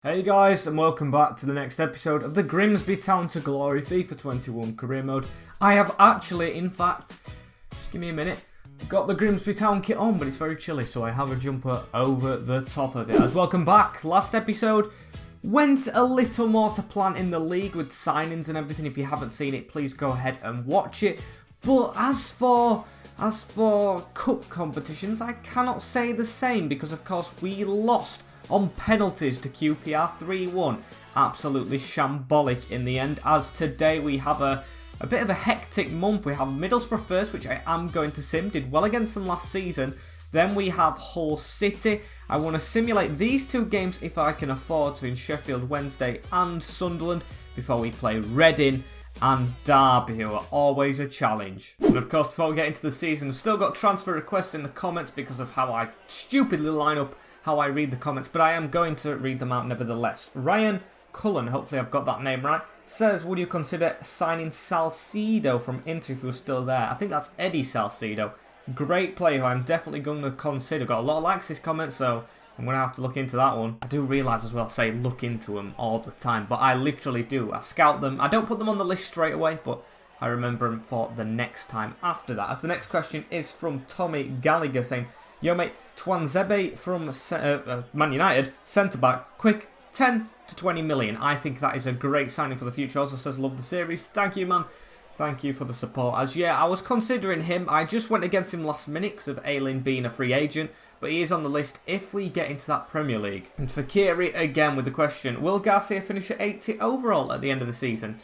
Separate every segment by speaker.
Speaker 1: Hey guys, and welcome back to the next episode of the Grimsby Town to Glory FIFA 21 career mode. I have actually, in fact, just give me a minute, got the Grimsby Town kit on, but it's very chilly, so I have a jumper over the top of it. As welcome back, last episode went a little more to plan in the league with signings and everything. If you haven't seen it, please go ahead and watch it. But as for cup competitions, I cannot say the same because, of course, we lost on penalties to QPR 3-1. Absolutely shambolic in the end, as today we have a bit of a hectic month. We have Middlesbrough first, which I am going to sim, did well against them last season. Then we have Hull City. I want to simulate these two games if I can afford to in Sheffield Wednesday and Sunderland before we play Reading and Derby, who are always a challenge. And of course, before we get into the season, I've still got transfer requests in the comments because of how I stupidly line up how I read the comments, but I am going to read them out nevertheless. Ryan Cullen, hopefully I've got that name right, says, would you consider signing Salcedo from Inter if he was still there? I think that's Eddie Salcedo. Great player who I'm definitely going to consider. Got a lot of likes this comment, so I'm going to have to look into that one. I do realise as well, say look into them all the time, but I literally do. I scout them. I don't put them on the list straight away, but I remember them for the next time after that. As the next question is from Tommy Gallagher saying, yo mate, Twanzebe from Man United, centre-back, quick, 10 to 20 million. I think that is a great signing for the future. Also says, love the series. Thank you, man. Thank you for the support. As yeah, I was considering him. I just went against him last minute because of Aylin being a free agent, but he is on the list if we get into that Premier League. And for Kiri, again with the question, will Garcia finish at 80 overall at the end of the season?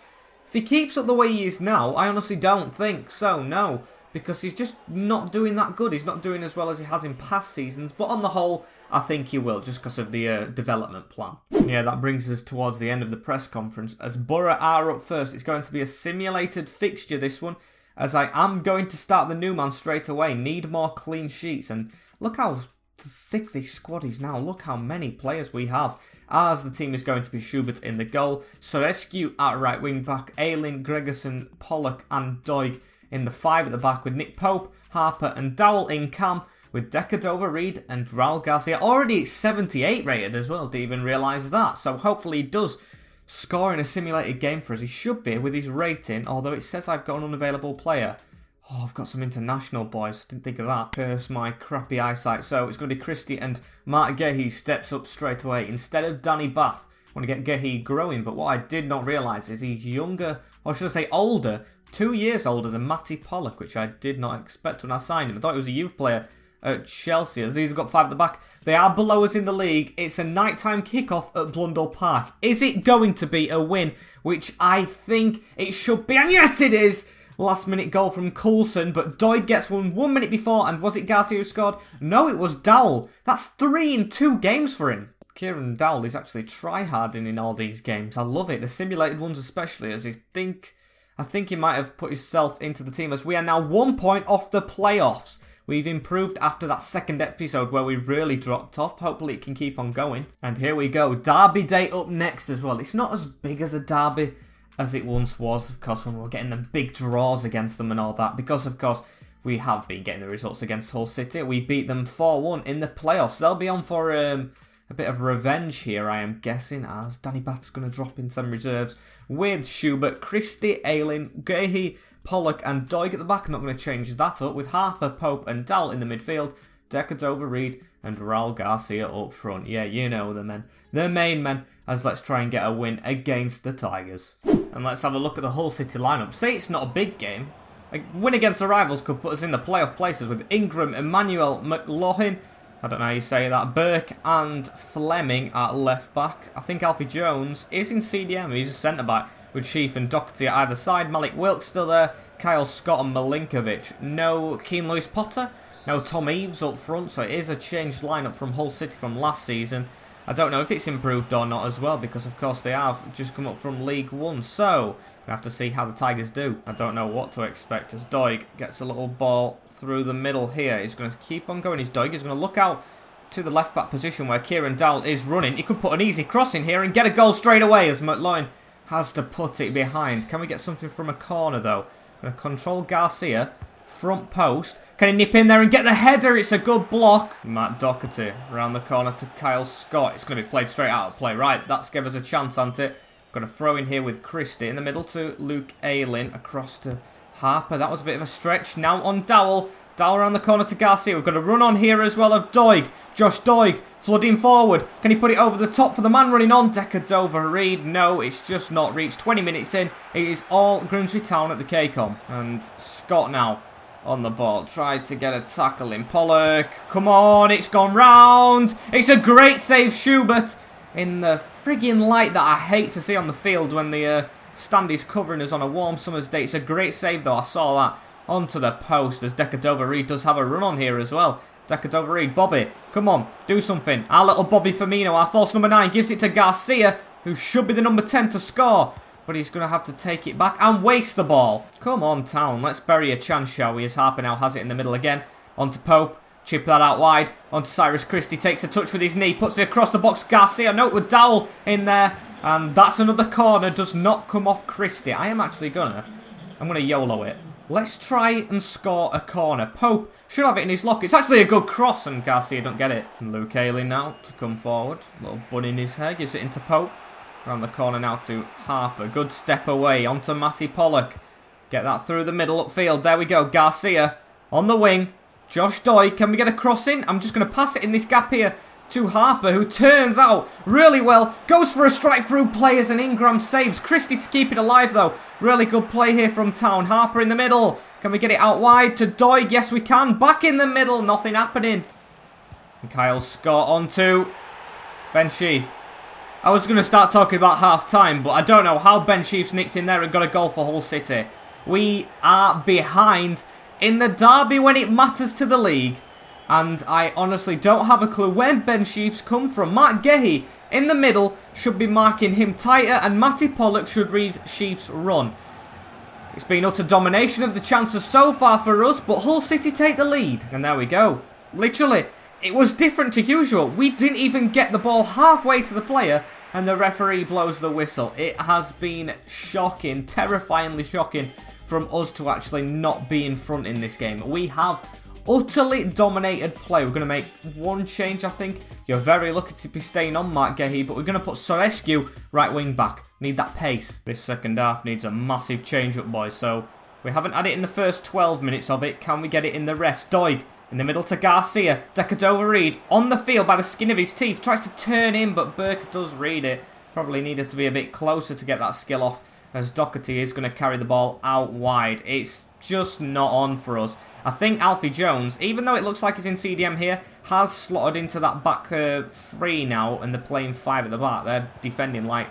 Speaker 1: If he keeps up the way he is now, I honestly don't think so, no. Because he's just not doing that good. He's not doing as well as he has in past seasons. But on the whole, I think he will, just because of the development plan. Yeah, that brings us towards the end of the press conference. As Borough are up first, it's going to be a simulated fixture, this one. As I am going to start the new man straight away. Need more clean sheets. And look how thick this squad is now. Look how many players we have. As the team is going to be Schubert in the goal. Sorescu at right wing back. Aylin, Gregerson, Pollock and Doig in the 5 at the back, with Nick Pope, Harper and Dowell in cam, with Decadova, Reed and Raul Garcia already 78 rated as well. Didn't even realise that. So hopefully he does score in a simulated game for us. He should be with his rating, although it says I've got an unavailable player. Oh, I've got some international boys. Didn't think of that. Curse my crappy eyesight. So it's going to be Christie and Mark Gehi steps up straight away instead of Danny Bath. I want to get Gehi growing, but what I did not realise is he's younger, or should I say older, 2 years older than Matty Pollock, which I did not expect when I signed him. I thought he was a youth player at Chelsea, as these have got 5 at the back. They are below us in the league. It's a nighttime kickoff at Blundell Park. Is it going to be a win? Which I think it should be, and yes it is! Last minute goal from Coulson, but Doig gets one 1 minute before, and was it Garcia who scored? No, it was Dowell. That's 3 in 2 games for him. Kieran Dowell is actually try-harding in all these games. I love it, the simulated ones especially, as I think he might have put himself into the team, as we are now 1 point off the playoffs. We've improved after that second episode where we really dropped off. Hopefully it can keep on going. And here we go. Derby Day up next as well. It's not as big as a derby as it once was, of course, when we were getting the big draws against them and all that. Because, of course, we have been getting the results against Hull City. We beat them 4-1 in the playoffs. They'll be on for a bit of revenge here, I am guessing, as Danny Bath's going to drop in some reserves with Schubert, Christie, Aylin, Gehi, Pollock and Doig at the back. I'm not going to change that up, with Harper, Pope and Dowell in the midfield, Decadova, Reed and Raul Garcia up front. Yeah, you know the men. The main men, as let's try and get a win against the Tigers. And let's have a look at the Hull City lineup. Say it's not a big game. A win against the rivals could put us in the playoff places with Ingram, Emmanuel, McLaughlin, I don't know how you say that, Burke and Fleming at left back. I think Alfie Jones is in CDM, he's a centre back, with Sheaf and Doherty at either side. Malik Wilkes still there, Kyle Scott and Milinkovic. No Keane Lewis Potter, no Tom Eaves up front, so it is a changed lineup from Hull City from last season. I don't know if it's improved or not as well, because of course they have just come up from League One, so we have to see how the Tigers do. I don't know what to expect as Doig gets a little ball through the middle here. He's going to keep on going. He's Doig. He's going to look out to the left back position where Kieran Dowell is running. He could put an easy cross in here and get a goal straight away, as McLaughlin has to put it behind. Can we get something from a corner though? Going to control Garcia. front post. Can he nip in there and get the header? It's a good block. Matt Doherty around the corner to Kyle Scott. It's going to be played straight out of play. Right, that's give us a chance, hasn't it? Going to throw in here with Christie. In the middle to Luke Ayling. Across to Harper. That was a bit of a stretch. Now on Dowell. Dowell around the corner to Garcia. We've got a run on here as well of Doig. Josh Doig flooding forward. Can he put it over the top for the man running on? Decadova-Reid. No, it's just not reached. 20 minutes in. It is all Grimsby Town at the KCOM. And Scott now on the ball. Tried to get a tackle in. Pollock. Come on. It's gone round. It's a great save, Schubert. In the friggin' light that I hate to see on the field when the stand is covering us on a warm summer's day. It's a great save though. I saw that. Onto the post as Decadova-Reid does have a run on here as well. Decadova-Reid, Bobby, come on, do something. Our little Bobby Firmino, our false number 9, gives it to Garcia, who should be the number 10 to score. But he's going to have to take it back and waste the ball. Come on, Town, let's bury a chance, shall we? As Harper now has it in the middle again. Onto Pope, chip that out wide. Onto Cyrus Christie, takes a touch with his knee, puts it across the box. Garcia, note with Dowell in there. And that's another corner, does not come off Christie. I'm going to YOLO it. Let's try and score a corner. Pope should have it in his lock. It's actually a good cross and Garcia don't get it. And Luke Ayling now to come forward. Little bun in his hair. Gives it into Pope. Around the corner now to Harper. Good step away onto Matty Pollock. Get that through the middle upfield. There we go. Garcia on the wing. Josh Doig. Can we get a cross in? I'm just going to pass it in this gap here to Harper, who turns out really well. Goes for a strike through players and Ingram saves. Christie to keep it alive though. Really good play here from Town. Harper in the middle. Can we get it out wide to Doig? Yes, we can. Back in the middle. Nothing happening. And Kyle Scott onto Ben Sheaf. I was going to start talking about half-time, but I don't know how Ben Sheaf's nicked in there and got a goal for Hull City. We are behind in the derby when it matters to the league. And I honestly don't have a clue where Ben Sheaf's come from. Matt Gehi in the middle should be marking him tighter, and Matty Pollock should read Sheaf's run. It's been utter domination of the chances so far for us, but Hull City take the lead. And there we go. Literally, it was different to usual. We didn't even get the ball halfway to the player, and the referee blows the whistle. It has been shocking, terrifyingly shocking from us to actually not be in front in this game. We have utterly dominated play. We're going to make one change, I think. You're very lucky to be staying on Mark Gehi, but we're going to put Sorescu right wing back. Need that pace. This second half needs a massive change up, boys. So we haven't had it in the first 12 minutes of it. Can we get it in the rest? Doig in the middle to Garcia. Decadova-Reid on the field by the skin of his teeth. Tries to turn in, but Burke does read it. Probably needed to be a bit closer to get that skill off, as Doherty is going to carry the ball out wide. It's just not on for us. I think Alfie Jones, even though it looks like he's in CDM here, has slotted into that back three now, and they're playing 5 at the back. They're defending like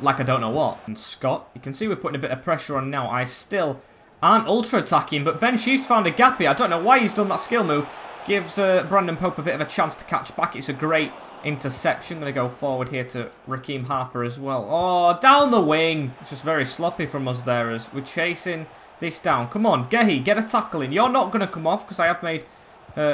Speaker 1: I don't know what. And Scott, you can see we're putting a bit of pressure on now. I still aren't ultra attacking, but Ben Sheaf's found a gap here. I don't know why he's done that skill move. Gives Brandon Pope a bit of a chance to catch back. It's a great interception. Going to go forward here to Raheem Harper as well. Oh, down the wing. It's just very sloppy from us there as we're chasing this down. Come on, Gehi, get a tackle in. You're not going to come off because I have made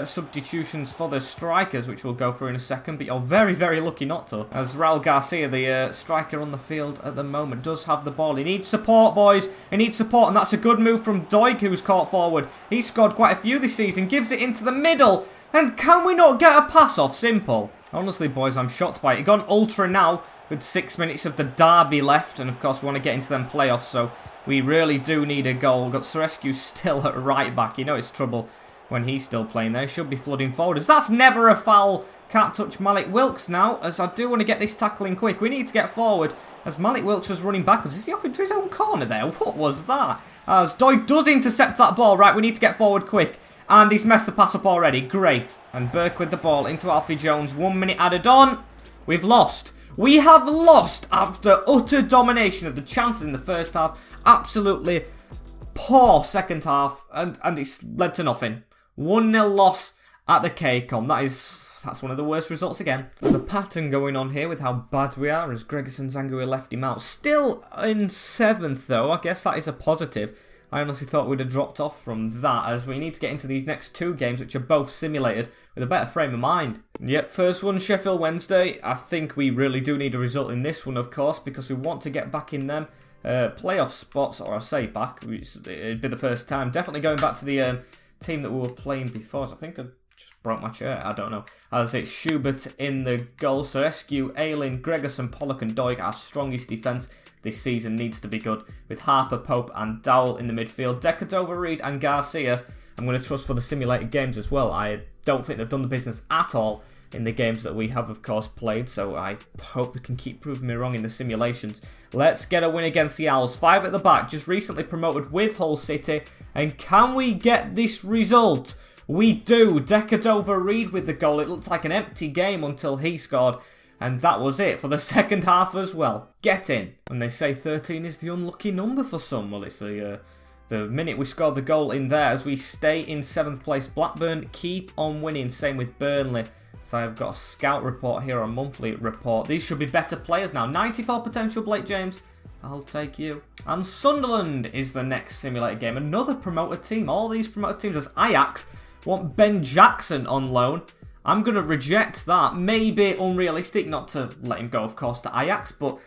Speaker 1: substitutions for the strikers, which we'll go through in a second, but you're very, very lucky not to. As Raul Garcia, the striker on the field at the moment, does have the ball. He needs support, boys. He needs support, and that's a good move from Doig, who's caught forward. He's scored quite a few this season. Gives it into the middle. And can we not get a pass off? Simple. Honestly, boys, I'm shocked by it. Gone ultra now with 6 minutes of the derby left. And, of course, we want to get into them playoffs, so we really do need a goal. We've got Sorescu still at right back. You know it's trouble when he's still playing there. Should be flooding forward. As that's never a foul. Can't touch Malik Wilkes now, as I do want to get this tackling quick. We need to get forward as Malik Wilkes was running backwards. Is he off into his own corner there? What was that? As Doig does intercept that ball. Right, we need to get forward quick. And he's messed the pass up already. Great. And Burke with the ball into Alfie Jones. 1 minute added on. We've lost. We have lost after utter domination of the chances in the first half. Absolutely poor second half. And it's led to nothing. 1-0 loss at the KCOM. That's one of the worst results again. There's a pattern going on here with how bad we are as Gregerson Zangui left him out. Still in 7th though. I guess that is a positive. I honestly thought we'd have dropped off from that, as we need to get into these next 2 games, which are both simulated, with a better frame of mind. Yep, first one, Sheffield Wednesday. I think we really do need a result in this one, of course, because we want to get back in them playoff spots, or I say back, it'd be the first time. Definitely going back to the team that we were playing before. So I think I just broke my chair, I don't know. As it's Schubert in the goal. So Eskew, Ayling, Gregerson, Pollock and Doig. Our strongest defence this season needs to be good. With Harper, Pope and Dowell in the midfield. Decadova, Reed and Garcia I'm going to trust for the simulated games as well. I don't think they've done the business at all in the games that we have, of course, played. So I hope they can keep proving me wrong in the simulations. Let's get a win against the Owls. 5 at the back, just recently promoted with Hull City. And can we get this result? We do. Decadova Reed with the goal. It looked like an empty game until he scored. And that was it for the second half as well. Get in. And they say 13 is the unlucky number for some. Well, it's the minute we scored the goal in there as we stay in 7th place. Blackburn keep on winning. Same with Burnley. So I've got a scout report here, a monthly report. These should be better players now. 94 potential, Blake James. I'll take you. And Sunderland is the next simulated game. Another promoted team. All these promoted teams. As Ajax want Ben Jackson on loan. I'm going to reject that. Maybe unrealistic not to let him go, of course, to Ajax. But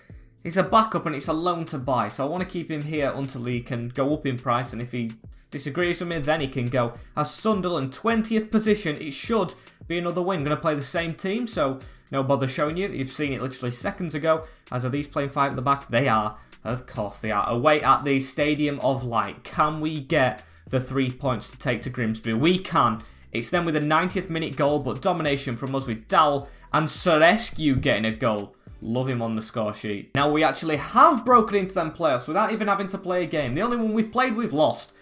Speaker 1: he's a backup and it's a loan to buy. So I want to keep him here until he can go up in price. And if he disagrees with me, then he can go. As Sunderland, 20th position. It should be another win. Going to play the same team, so no bother showing you. You've seen it literally seconds ago. As are these playing 5 at the back? They are. Of course they are. Away at the Stadium of Light. Can we get the 3 points to take to Grimsby? We can. It's them with a 90th minute goal, but domination from us with Dowell and Surescu getting a goal. Love him on the score sheet. Now we actually have broken into them playoffs without even having to play a game. The only one we've played, we've lost.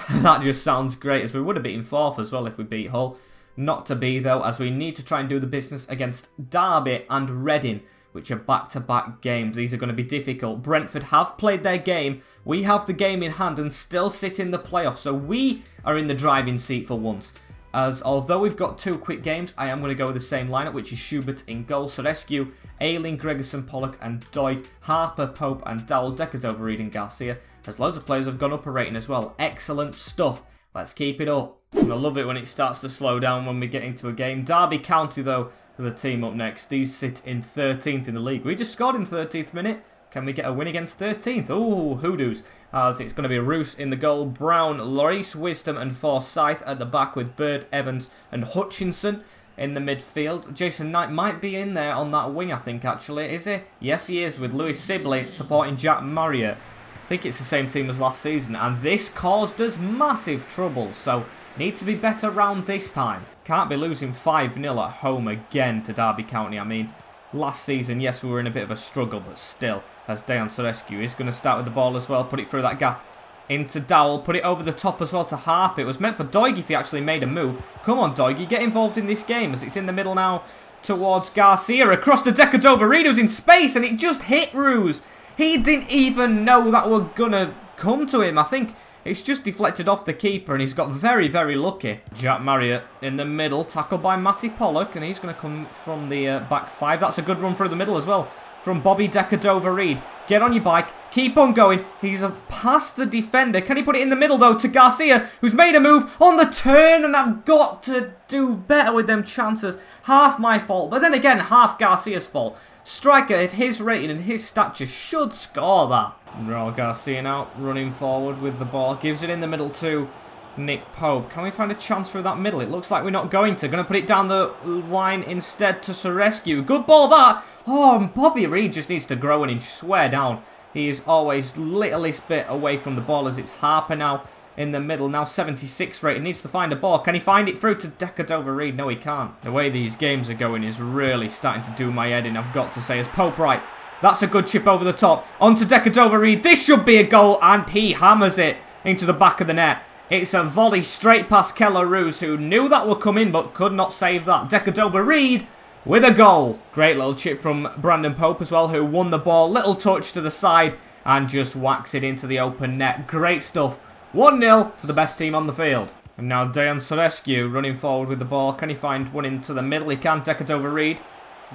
Speaker 1: That just sounds great, as we would have beaten 4th as well if we beat Hull. Not to be though, as we need to try and do the business against Derby and Reading, which are back-to-back games. These are going to be difficult. Brentford have played their game. We have the game in hand and still sit in the playoffs. So we are in the driving seat for once. As although we've got 2 quick games, I am going to go with the same lineup, which is Schubert in goal, Surescu, Ayling, Gregerson, Pollock and Doig, Harper, Pope and Dowell, Decadova, Reed and Garcia. As loads of players have gone up a rating as well. Excellent stuff. Let's keep it up. And I love it when it starts to slow down when we get into a game. Derby County, though, are the team up next. These sit in 13th in the league. We just scored in 13th minute. Can we get a win against 13th? Ooh, hoodoos. As it's going to be Roos in the goal. Brown, Lloris, Wisdom and Forsyth at the back with Bird, Evans and Hutchinson in the midfield. Jason Knight might be in there on that wing, I think, actually. Is he? Yes, he is, with Lewis Sibley supporting Jack Marriott. I think it's the same team as last season, and this caused us massive trouble, so need to be better round this time. Can't be losing 5-0 at home again to Derby County. I mean, last season, yes, we were in a bit of a struggle, but still, as Dejan Surescu is going to start with the ball as well, put it through that gap into Dowell, put it over the top as well to Harp. It was meant for Doig if he actually made a move. Come on, Doig, you get involved in this game, as it's in the middle now towards Garcia, across to Decadova. Reed was in space, and it just hit Roos. He didn't even know that we're going to come to him. I think it's just deflected off the keeper and he's got very, very lucky. Jack Marriott in the middle, tackled by Matty Pollock, and he's going to come from the back 5. That's a good run through the middle as well from Bobby Decadova Reed. Get on your bike, keep on going. He's past the defender. Can he put it in the middle though to Garcia, who's made a move on the turn, and I've got to do better with them chances. Half my fault, but then again, half Garcia's fault. Striker at his rating and his stature should score that. Raul Garcia now running forward with the ball. Gives it in the middle to Nick Pope. Can we find a chance through that middle? It looks like we're not going to. Going to put it down the line instead to Surescu. Good ball that. Oh, and Bobby Reed just needs to grow an inch. Swear down. He is always littlest bit away from the ball, as it's Harper now in the middle. Now 76 rated. Needs to find a ball. Can he find it through to Decadova Reed? No, he can't. The way these games are going is really starting to do my head in, I've got to say. As Pope right. That's a good chip over the top. Onto Decadova Reed. This should be a goal, and he hammers it into the back of the net. It's a volley straight past Keller Roos, who knew that would come in but could not save that. Decadova Reed with a goal. Great little chip from Brandon Pope as well, who won the ball. Little touch to the side and just whacks it into the open net. Great stuff. 1-0 to the best team on the field. And now Dejan Surescu running forward with the ball. Can he find one into the middle? He can. Decadova Reed.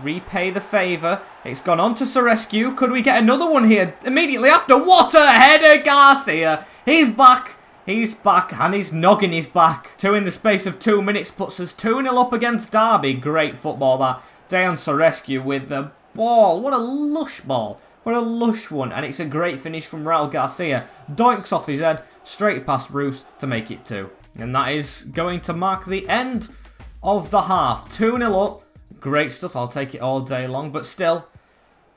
Speaker 1: Repay the favour. It's gone on to Surescu. Could we get another one here immediately after? What a header, Garcia. He's back. He's back, and his noggin is back. 2 in the space of 2 minutes puts us 2-0 up against Derby. Great football that. Dejan Surescu with the ball. What a lush ball. What a lush one. And it's a great finish from Raul Garcia. Doinks off his head, straight past Roos to make it 2. And that is going to mark the end of the half. 2-0 up. Great stuff. I'll take it all day long. But still,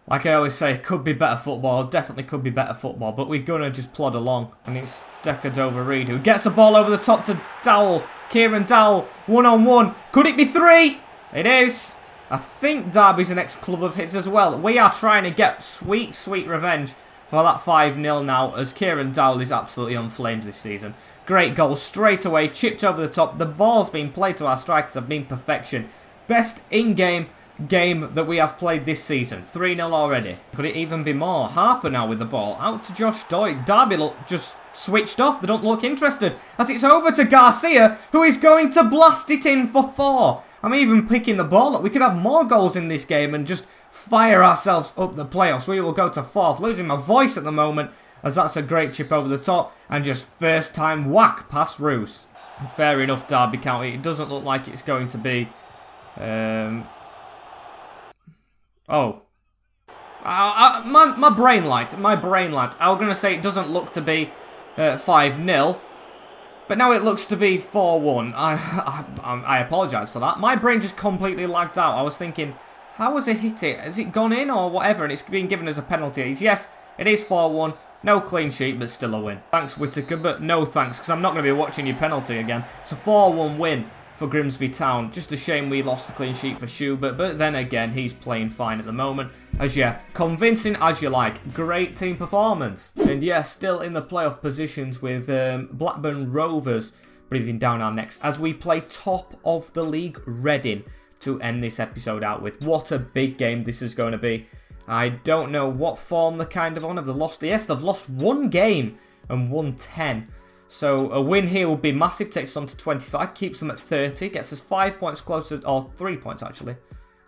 Speaker 1: like I always say, could be better football. Definitely could be better football. But we're going to just plod along. And it's Decadova Reed who gets the ball over the top to Dowell. Kieran Dowell, 1-on-1. Could it be 3? It is. I think Derby's the next club of his as well. We are trying to get sweet, sweet revenge for that 5-0 now, as Kieran Dowell is absolutely on flames this season. Great goal straight away, chipped over the top. The ball's been played to our strikers have been perfection. Best in-game game that we have played this season. 3-0 already. Could it even be more? Harper now with the ball. Out to Josh Doig. Derby look just switched off. They don't look interested. As it's over to Garcia, who is going to blast it in for 4. I'm even picking the ball up. We could have more goals in this game and just fire ourselves up the playoffs. We will go to 4th. Losing my voice at the moment, as that's a great chip over the top. And just first time whack past Roos. Fair enough, Derby County. It doesn't look like it's going to be... my brain light. I was going to say it doesn't look to be 5-0. But now it looks to be 4-1. I apologise for that. My brain just completely lagged out. I was thinking, how has it hit it? Has it gone in or whatever? And it's been given as a penalty. Yes, it is 4-1. No clean sheet, but still a win. Thanks, Whittaker, but no thanks, because I'm not going to be watching your penalty again. It's a 4-1 win for Grimsby Town. Just a shame we lost the clean sheet for Schubert, but then again, he's playing fine at the moment. As yeah, convincing as you like. Great team performance. And yeah, still in the playoff positions with Blackburn Rovers breathing down our necks as we play top of the league Reading to end this episode out with. What a big game this is going to be. I don't know what form they're kind of on. Have they lost? Yes, they've lost 1 game and won 10. So a win here would be massive, takes us on to 25, keeps them at 30, gets us 5 points closer, or 3 points actually.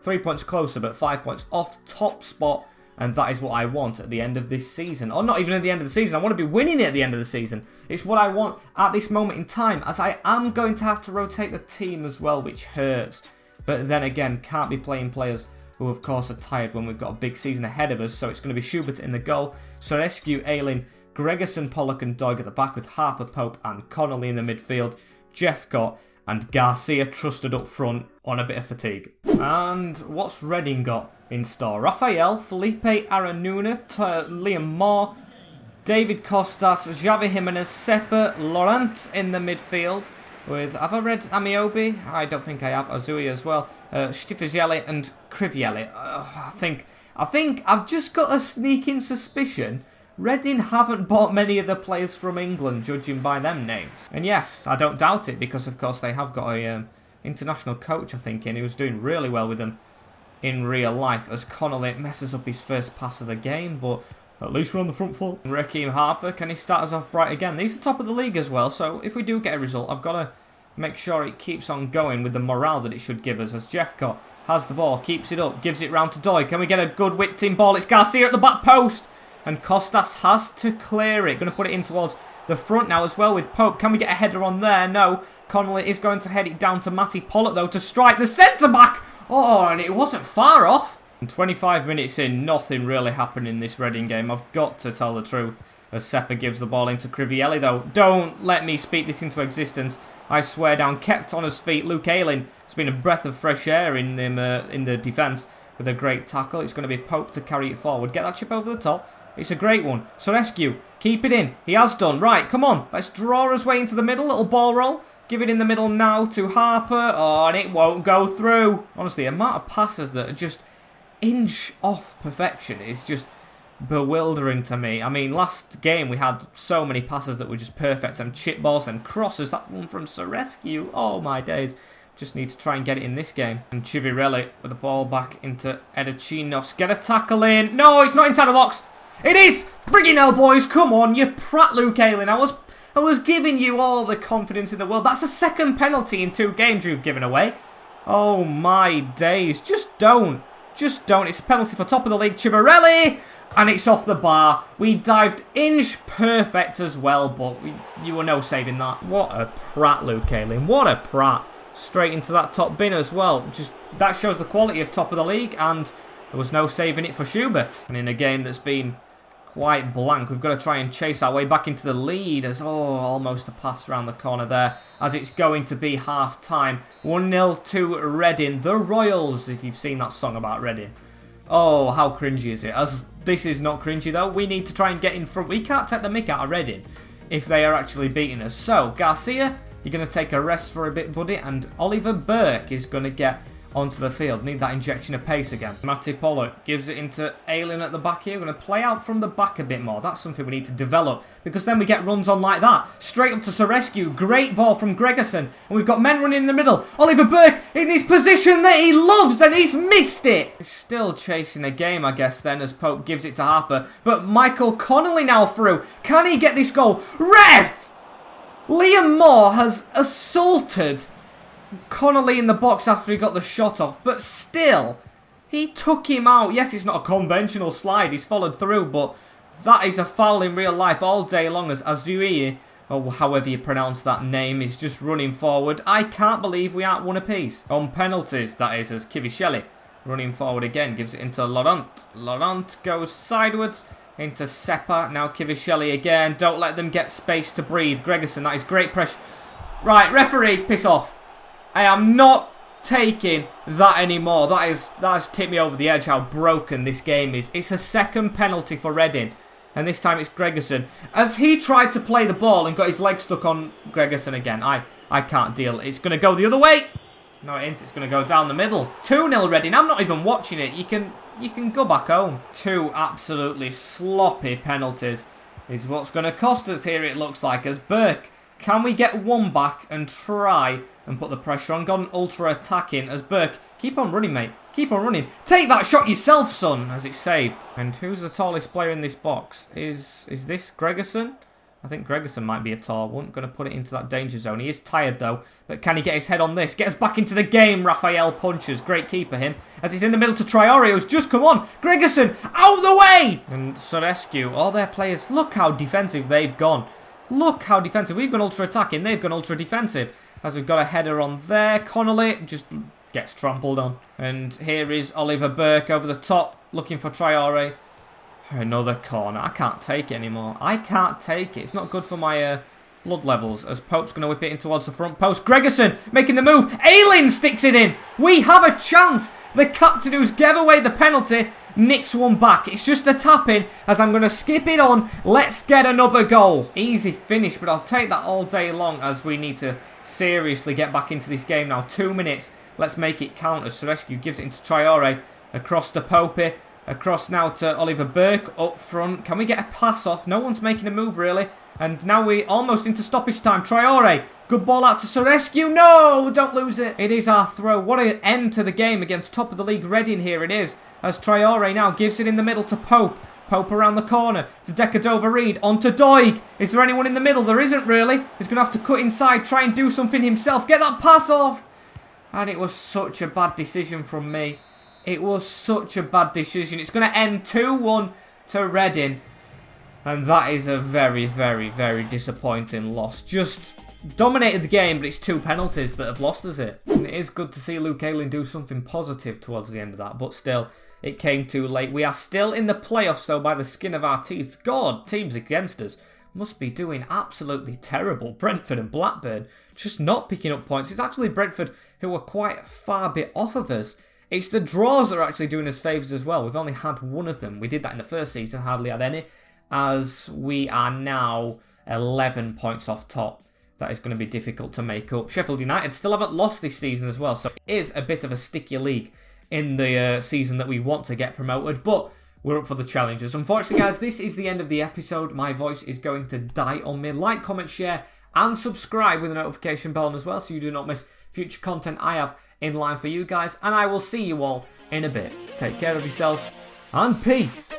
Speaker 1: 3 points closer, but 5 points off top spot, and that is what I want at the end of this season. Or not even at the end of the season, I want to be winning it at the end of the season. It's what I want at this moment in time, as I am going to have to rotate the team as well, which hurts. But then again, can't be playing players who of course are tired when we've got a big season ahead of us, so it's going to be Schubert in the goal, Sorescu, Aylin, Gregerson, Pollock and Doig at the back with Harper, Pope and Connolly in the midfield. Jeffcott and Garcia trusted up front on a bit of fatigue. And what's Reading got in store? Rafael, Felipe Aranuna, Liam Moore, David Costas, Javi Jimenez, Seppa, Laurent in the midfield with, have I read Amiobi? I don't think I have. Azui as well. Stifizielli and Krivielli. I think I've just got a sneaking suspicion Reading haven't bought many of the players from England, judging by them names. And yes, I don't doubt it, because of course they have got a international coach, I think, in who's doing really well with them in real life, as Connolly messes up his first pass of the game, but at least we're on the front foot. Raheem Harper, can he start us off bright again? These are top of the league as well, so if we do get a result, I've got to make sure it keeps on going with the morale that it should give us, as Jeffcott has the ball, keeps it up, gives it round to Doig. Can we get a good whipped in ball? It's Garcia at the back post! And Costas has to clear it. Going to put it in towards the front now as well with Pope. Can we get a header on there? No. Connolly is going to head it down to Matty Pollock, though, to strike the centre-back. Oh, and it wasn't far off. And 25 minutes in, nothing really happened in this Reading game. I've got to tell the truth. As Seppa gives the ball into Krivielli, though. Don't let me speak this into existence. I swear down. Kept on his feet. Luke Aylin has been a breath of fresh air in the defence with a great tackle. It's going to be Pope to carry it forward. Get that chip over the top. It's a great one. Sorescu, keep it in. He has done. Right, come on. Let's draw his way into the middle. Little ball roll. Give it in the middle now to Harper. Oh, and it won't go through. Honestly, the amount of passes that are just inch off perfection is just bewildering to me. I mean, last game we had so many passes that were just perfect. Some chip balls and crosses. That one from Sorescu. Oh, my days. Just need to try and get it in this game. And Chivirelli with the ball back into Edachinos. Get a tackle in. No, it's not inside the box. It is! Friggin' hell, boys, come on, you prat, Luke Aylin. I was giving you all the confidence in the world. That's the second penalty in 2 games you've given away. Oh, my days. Just don't. Just don't. It's a penalty for top of the league. Chivarelli! And it's off the bar. We dived inch perfect as well, but you were no saving that. What a prat, Luke Aylin. What a prat. Straight into that top bin as well. Just that shows the quality of top of the league, and There was no saving it for Schubert. And in a game that's been quite blank, we've got to try and chase our way back into the lead as, almost a pass around the corner there as it's going to be half-time. 1-0 to Reading, the Royals, if you've seen that song about Reading. Oh, how cringy is it? As this is not cringy though, we need to try and get in front. We can't take the mick out of Reading if they are actually beating us. So, Garcia, you're going to take a rest for a bit, buddy, and Oliver Burke is going to get onto the field. Need that injection of pace again. Matty Pollock gives it into Ayling at the back here. We're going to play out from the back a bit more. That's something we need to develop because then we get runs on like that. Straight up to Sorescu. Great ball from Gregerson. And we've got men running in the middle. Oliver Burke in his position that he loves and he's missed it. He's still chasing a game, I guess, then as Pope gives it to Harper. But Michael Connolly now through. Can he get this goal? Ref! Liam Moore has assaulted Connolly in the box after he got the shot off, but still, he took him out. Yes, it's not a conventional slide, he's followed through, but that is a foul in real life all day long as Azui, or however you pronounce that name, is just running forward. I can't believe we aren't one apiece. On penalties, that is, as Kivicheli running forward again, gives it into Laurent. Laurent goes sideways into Seppa, now Kivicheli again. Don't let them get space to breathe. Gregerson, that is great pressure. Right, referee, piss off. I am not taking that anymore. That has tipped me over the edge how broken this game is. It's a second penalty for Reading. And this time it's Gregerson. As he tried to play the ball and got his leg stuck on Gregerson again. I can't deal. It's going to go the other way. No, it ain't. It's going to go down the middle. 2-0 Reading. I'm not even watching it. You can go back home. Two absolutely sloppy penalties is what's going to cost us here, it looks like. As Burke, can we get one back and try and put the pressure on? Got an ultra attacking as Burke. Keep on running, mate. Keep on running. Take that shot yourself, son, as it's saved. And who's the tallest player in this box? Is this Gregerson? I think Gregerson might be a tall one. Going to put it into that danger zone. He is tired, though. But can he get his head on this? Get us back into the game, Raphael Punches. Great keeper, him. As he's in the middle to Traore, who's just come on. Gregerson, out the way! And Sorescu, all their players, look how defensive they've gone. Look how defensive. We've gone ultra attacking. They've gone ultra defensive. As we've got a header on there. Connolly just gets trampled on. And here is Oliver Burke over the top. Looking for Traore. Another corner. I can't take it anymore. I can't take it. It's not good for my blood levels. As Pope's going to whip it in towards the front post. Gregerson making the move. Ayling sticks it in. We have a chance. The captain who's gave away the penalty nicks one back. It's just a tap in as I'm going to skip it on. Let's get another goal. Easy finish, but I'll take that all day long as we need to seriously get back into this game now. 2 minutes. Let's make it count as Sorescu gives it into Traore. Across to Pope. Across now to Oliver Burke up front. Can we get a pass off? No one's making a move really. And now we're almost into stoppage time. Traore. Good ball out to Sorescu. No! Don't lose it. It is our throw. What an end to the game against top of the league Reading here it is. As Traore now gives it in the middle to Pope. Pope around the corner to Decadova-Reid. On to Doig. Is there anyone in the middle? There isn't really. He's going to have to cut inside. Try and do something himself. Get that pass off. And it was such a bad decision from me. It was such a bad decision. It's going to end 2-1 to Reading. And that is a very, very, very disappointing loss. Just dominated the game, but it's 2 penalties that have lost us it. And it is good to see Luke Ayling do something positive towards the end of that. But still, it came too late. We are still in the playoffs, though, by the skin of our teeth. God, teams against us must be doing absolutely terrible. Brentford and Blackburn just not picking up points. It's actually Brentford who are quite far bit off of us. It's the draws that are actually doing us favours as well. We've only had one of them. We did that in the first season, hardly had any. As we are now 11 points off top. That is going to be difficult to make up. Sheffield United still haven't lost this season as well. So it is a bit of a sticky league in the season that we want to get promoted. But we're up for the challenges. Unfortunately, guys, this is the end of the episode. My voice is going to die on me. Like, comment, share, and subscribe with the notification bell on as well so you do not miss future content I have in line for you guys. And I will see you all in a bit. Take care of yourselves and peace.